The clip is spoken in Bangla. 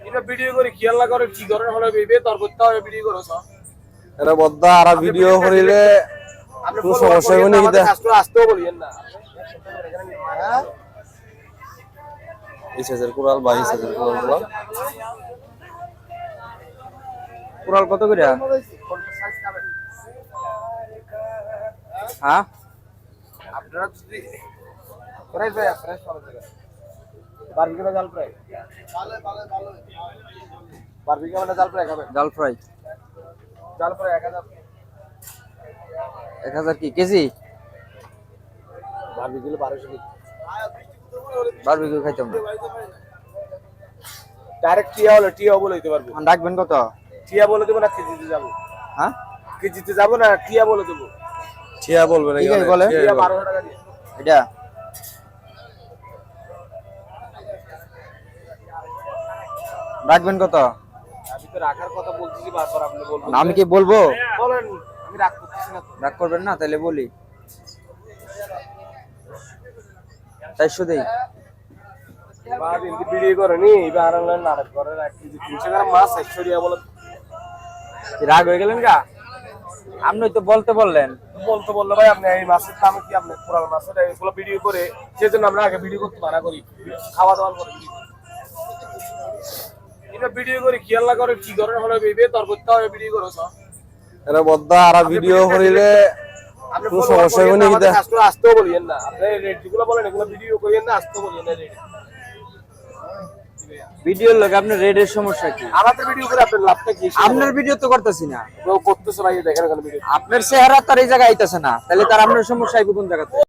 এটা ভিডিও করে খেয়াল না করে কি করে হলো বেবে তোর করতে হবে ভিডিও করছ এরা বদ্দা আর ভিডিও করিলে আপনি কোনো সমস্যা হবে নাকি দা কাস্টমার আসতেও বলিয়েন না 20,000 কুড়াল 22,000 কুড়াল কুড়াল কত করে? হ্যাঁ আপনারা যদি প্রাইস ভাই প্রাইস কত টাকা বারবিকিউ জাল প্রাইস বারবিকিউ মানে জাল প্রাইস হবে জাল ফ্রাই জাল প্রাইস 1000 কি কেজি? বারবিকিউ 1200 বারবিকিউ খাইতাম না। ডাইরেক্ট টিয়া বলে দিতে পারবো ডাকবেন কত? টিয়া বলে দেব না কেজিতে যাব হ্যাঁ কেজিতে যাব না টিয়া বলে দেব ঠিয়া বলবে না ঠিক আছে বলে টিয়া 1200 টাকা দিয়ে এটা রাখবেন কত? আমি তো রাখার কথা বলতেছি বারবার আপনি বলবেন আমি কি বলবো? বলেন আমি রাগ করতেছি না তো রাগ করবেন না তাহলে বলি 400 দেই। বাদ ইন্দি ভিডিও করে নি এবার অনলাইন নাটক করে না কেজি 300 গ্রাম মাছ 100 টাকা বলে কি রাগ হয়ে গেলেন গা? আপনি তো বলতে বললেন। বলতে বললো ভাই আপনি এই মাছের দাম কি আপনি পুরো মাছের এগুলো ভিডিও করে সেজন্য আমরা আগে ভিডিও করতে মানা করি খাওয়া দাওয়ার পরে এটা ভিডিও করে খেয়াল না করে কি করে হলো বেবে তোর করতে হবে ভিডিও করছ এরা বদ্দা আর ভিডিও করিলে আপনি কোনো সমস্যা হবে নাকি দা কাস্টমার আসতেও বলিয়েন না আপনি রেট যেগুলো বলেন এগুলো ভিডিও করিয়েন না আসতেও বলিয়েন না রেট ভিডিওর লগে আপনার রেডের সমস্যা কি? আমাদের ভিডিও করে আপনার লাভটা কি আপনার ভিডিও তো করতেছি না। করতেছে ভাই দেখেন ভিডিও আপনার চেহারা তার এই জায়গায় আইতাছে না, তাহলে তার আপনার সমস্যা আইবে কোন জায়গাতে?